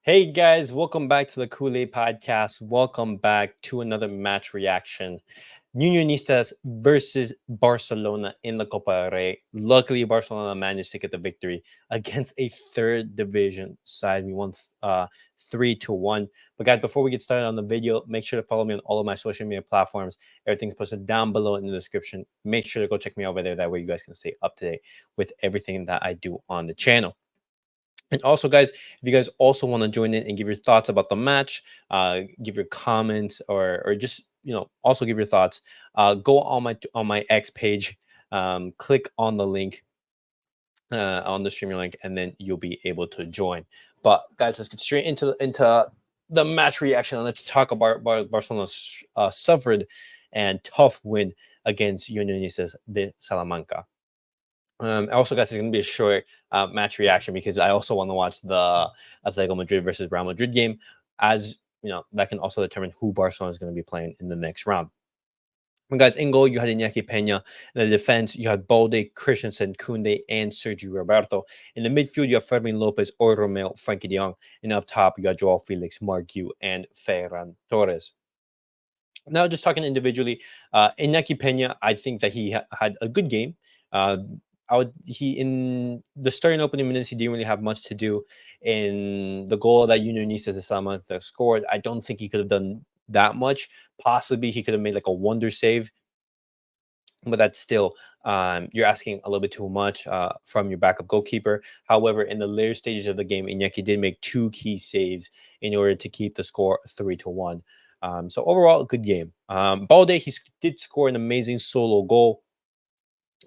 Hey guys, welcome back to the Kool-Aid Podcast. Welcome back to another match reaction. Unionistas versus Barcelona in the Copa del Rey. Luckily, Barcelona managed to get the victory against a third division side. We won 3-1. But guys, before we get started on the video, make sure to follow me on all of my social media platforms. Everything's posted down below in the description. Make sure to go check me over there. That way you guys can stay up to date with everything that I do on the channel. And also, guys, if you guys also want to join in and give your thoughts about the match, give your comments, or just also give your thoughts, go on my X page, click on the link on the streamer link, and then you'll be able to join. But guys, let's get straight into the match reaction. And let's talk about Barcelona's suffered and tough win against Unionistas de Salamanca. Also, guys, it's going to be a short match reaction because I also want to watch the Atletico Madrid versus Real Madrid game, as you know, that can also determine who Barcelona is going to be playing in the next round. And guys, in goal, you had Iñaki Peña. In the defense, you had Balde, Christensen, Koundé, and Sergio Roberto. In the midfield, you have Fermin Lopez, Or Romeo, Frankie de Jong. And up top, you got Joao Felix, Marc Guiu, and Ferran Torres. Now, just talking individually, Iñaki Peña, I think that he had a good game. In the starting opening minutes, he didn't really have much to do. In the goal that Unionistas de Salamanca scored, I don't think he could have done that much. Possibly he could have made like a wonder save, but that's still you're asking a little bit too much from your backup goalkeeper. However, in the later stages of the game, Iñaki did make two key saves in order to keep the score 3-1. So overall, a good game. Balde, he did score an amazing solo goal.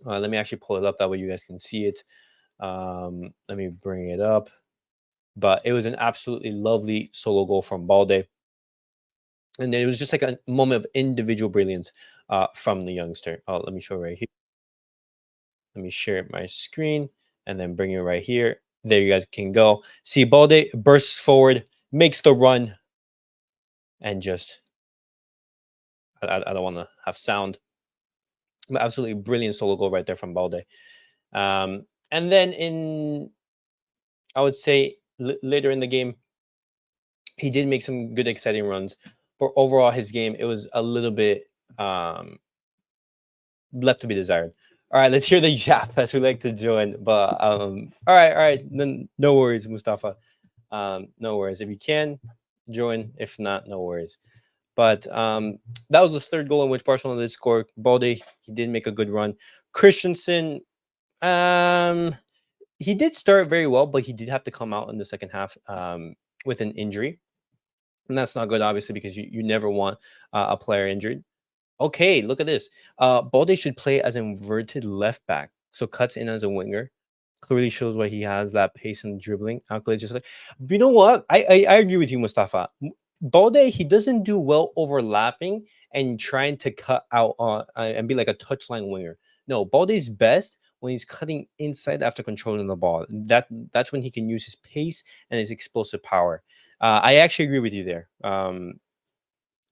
Let me actually pull it up, that way you guys can see it. Let me bring it up. But it was an absolutely lovely solo goal from Balde. And it was just like a moment of individual brilliance from the youngster. Oh, let me show right here. Let me share my screen and then bring it right here. There you guys can go. See, Balde bursts forward, makes the run, and just, I don't want to have sound. But absolutely brilliant solo goal right there from Balde. And then I would say later in the game, he did make some good, exciting runs. But overall, his game, it was a little bit left to be desired. All right, let's hear the yap as we like to join. But all right, then no worries, Mustafa. No worries. If you can join, if not, no worries. But that was the third goal in which Barcelona did score. Balde, he did make a good run. Christensen, he did start very well, but he did have to come out in the second half with an injury. And that's not good, obviously, because you never want a player injured. Okay, look at this. Balde should play as an inverted left back. So cuts in as a winger. Clearly shows why he has that pace and dribbling. Just like, you know what? I agree with you, Mustafa. Balde, he doesn't do well overlapping and trying to cut out and be like a touchline winger. No, Balde's best when he's cutting inside after controlling the ball. That's when he can use his pace and his explosive power. I actually agree with you there.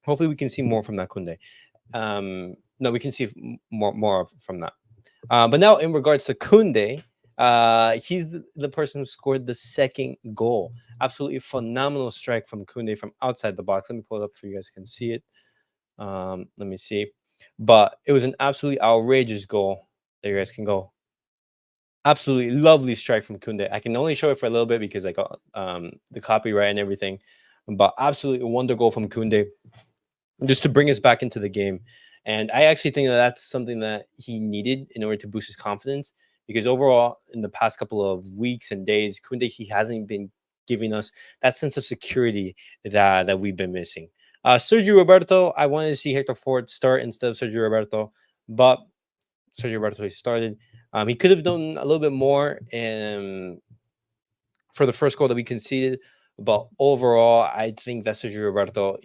Hopefully we can see more from that Koundé. No, we can see more from that. But now in regards to Koundé, he's the person who scored the second goal. Absolutely phenomenal strike from Koundé from outside the box. Let me pull it up so you guys can see it. Let me see. But it was an absolutely outrageous goal. There you guys can go. Absolutely lovely strike from Koundé. I can only show it for a little bit because I got the copyright and everything. But absolutely a wonder goal from Koundé, just to bring us back into the game. And I actually think that that's something that he needed in order to boost his confidence, because overall, in the past couple of weeks and days, Koundé, he hasn't been giving us that sense of security that we've been missing. Sergio Roberto, I wanted to see Hector Ford start instead of Sergio Roberto, but Sergio Roberto, he started. He could have done a little bit more for the first goal that we conceded, but overall, I think that Sergio Roberto,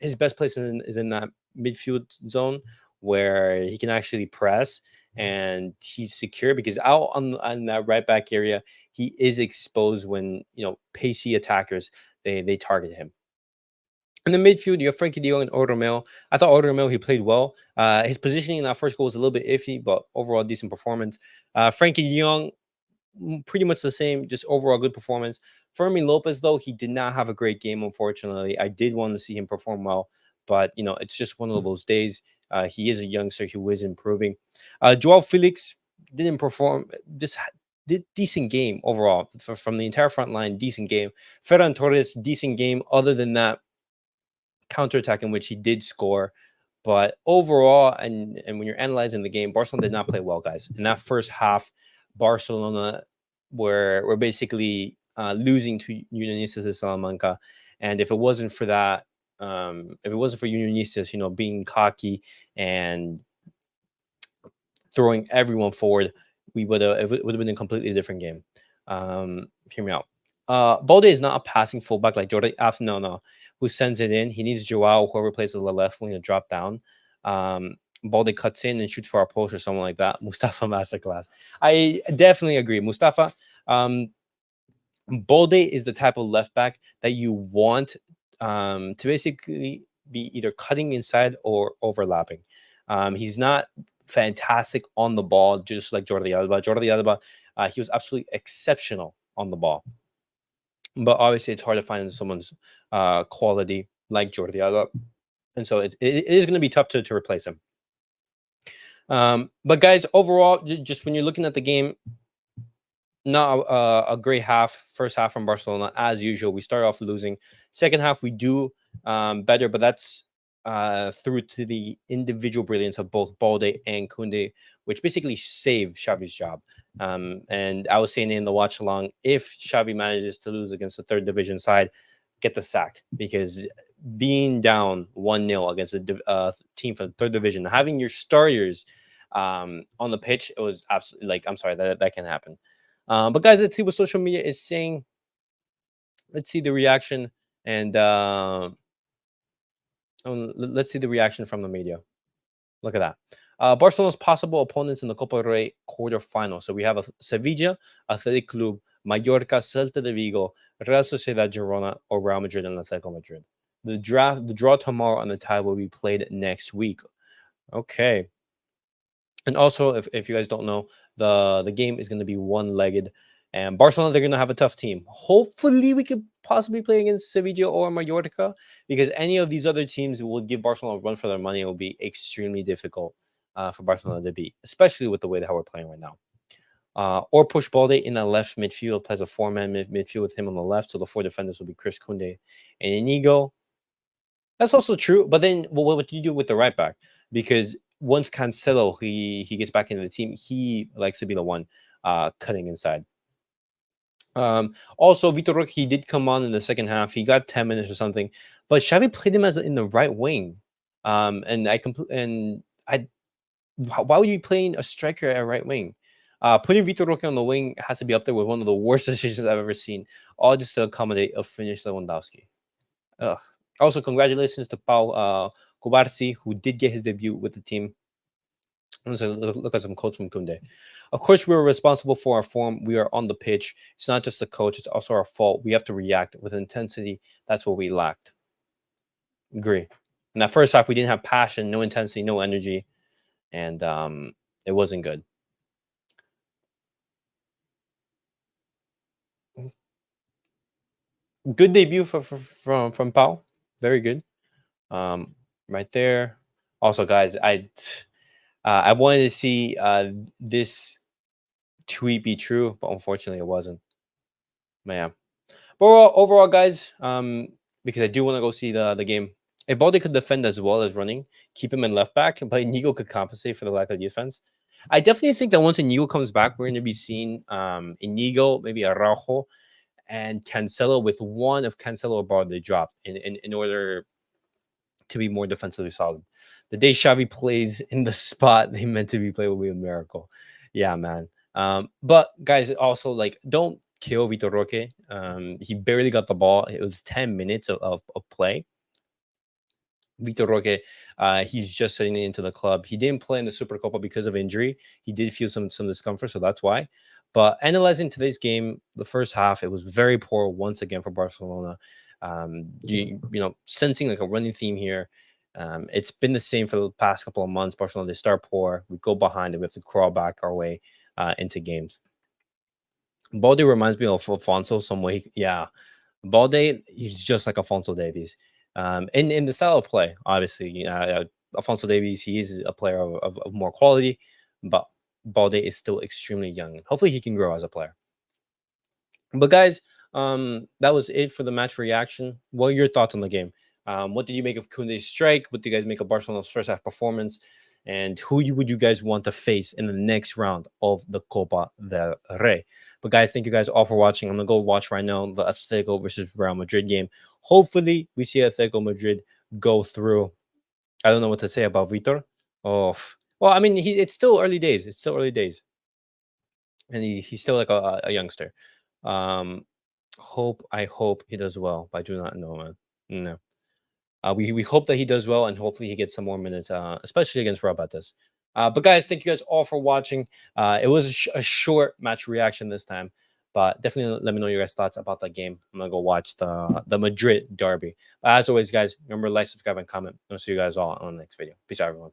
his best place is in that midfield zone where he can actually press and he's secure, because out on that right back area, he is exposed when pacey attackers they target him. In the midfield, you have Frankie de Jong and Or Romeo. I thought Or Romeo, he played well. His positioning in that first goal was a little bit iffy, but overall decent performance. Frankie de Jong, pretty much the same, just overall good performance. Fermi Lopez, though, he did not have a great game, unfortunately. I did want to see him perform well, but it's just one of those days. He is a youngster who is improving. Joao Felix didn't perform, just did decent game overall from the entire front line, decent game. Ferran Torres, decent game. Other than that, counterattack in which he did score. But overall, and when you're analyzing the game, Barcelona did not play well, guys. In that first half, Barcelona were basically losing to Unionistas de Salamanca. And if it wasn't for that, if it wasn't for Unionistas, being cocky and throwing everyone forward, it would have been a completely different game. Hear me out. Balde is not a passing fullback like Jordi. No. Who sends it in? He needs Joao, whoever plays the left wing, to drop down. Balde cuts in and shoots for our post or something like that. Mustafa masterclass. I definitely agree. Mustafa, Balde is the type of left back that you want to basically be either cutting inside or overlapping. He's not fantastic on the ball, just like Jordi Alba. Jordi Alba, he was absolutely exceptional on the ball. But obviously, it's hard to find someone's quality like Jordi Alba. And so it is going to be tough to replace him. But guys, overall, just when you're looking at the game, not a great first half from Barcelona. As usual, we start off losing. Second half, we do better, but that's through to the individual brilliance of both Balde and Koundé, which basically saved Xavi's job. And I was saying in the watch along, if Xavi manages to lose against the third division side, get the sack, because being down 1-0 against a team from the third division, having your starters on the pitch, it was absolutely like, I'm sorry, that can happen. But guys, let's see what social media is saying. Let's see the reaction, and let's see the reaction from the media. Look at that. Barcelona's possible opponents in the Copa del Rey quarterfinal. So we have Sevilla, Athletic Club, Mallorca, Celta de Vigo, Real Sociedad Girona, or Real Madrid and Atletico Madrid. The draw tomorrow and the tie will be played next week. Okay. And also, if you guys don't know, the game is going to be one-legged. And Barcelona, they're going to have a tough team. Hopefully, we could possibly play against Sevilla or Mallorca, because any of these other teams will give Barcelona a run for their money. It will be extremely difficult for Barcelona to beat, especially with the way that how we're playing right now. Or push Balde in the left midfield, plays a four-man midfield with him on the left. So the four defenders will be Chris Koundé and Inigo. That's also true. But then what do you do with the right back? Because once Cancelo he gets back into the team, he likes to be the one cutting inside. Also, Vitor Roque, he did come on in the second half. He got 10 minutes or something, but Xavi played him as in the right wing. And why would you be playing a striker at right wing? Putting Vitor Roque on the wing has to be up there with one of the worst decisions I've ever seen, all just to accommodate a Finnish Lewandowski. Ugh. Also, congratulations to Pau Kubarsi, who did get his debut with the team. Let's look at some quotes from Koundé. Of course, we were responsible for our form. We are on the pitch. It's not just the coach, it's also our fault. We have to react with intensity. That's what we lacked. Agree. In that first half, we didn't have passion, no intensity, no energy, and it wasn't good. Good debut from Pau. Very good. Right there. Also, guys, I wanted to see this tweet be true, but unfortunately, it wasn't. But yeah. But overall, guys, because I do want to go see the game. If Balde could defend as well as running, keep him in left back, but Inigo could compensate for the lack of defense. I definitely think that once Inigo comes back, we're going to be seeing Inigo, maybe Araujo, and Cancelo, with one of Cancelo or Balde dropped in order to be more defensively solid. The day Xavi plays in the spot they meant to be played will be a miracle. Yeah, man. But guys, also, like, don't kill Vitor Roque. He barely got the ball. It was 10 minutes of play. Vitor Roque, he's just setting into the club. He didn't play in the Super Copa because of injury. He did feel some discomfort, so that's why. But analyzing today's game, the first half, it was very poor once again for Barcelona. You know, sensing like a running theme here. It's been the same for the past couple of months. Barcelona, they start poor, we go behind, and we have to crawl back our way into games. Balde reminds me of Afonso some way. Yeah, Balde, he's just like Afonso Davies. In the style of play, obviously, Afonso Davies, he is a player of more quality, but Balde is still extremely young. Hopefully, he can grow as a player. But guys, that was it for the match reaction. What are your thoughts on the game? What did you make of Koundé's strike? What do you guys make of Barcelona's first half performance? And would you guys want to face in the next round of the Copa del Rey? But guys, thank you guys all for watching. I'm gonna go watch right now the Atletico versus Real Madrid game. Hopefully, we see Atletico Madrid go through. I don't know what to say about Vitor. Oh, well, I mean, it's still early days. It's still early days, and he's still like a youngster. Um, I hope he does well, but I do not know, man. No. We hope that he does well, and hopefully he gets some more minutes, especially against Real Betis. But guys, thank you guys all for watching. It was a short match reaction this time, but definitely let me know your guys' thoughts about that game. I'm gonna go watch the Madrid derby. But as always, guys, remember to like, subscribe, and comment. I'll see you guys all on the next video. Peace out, everyone.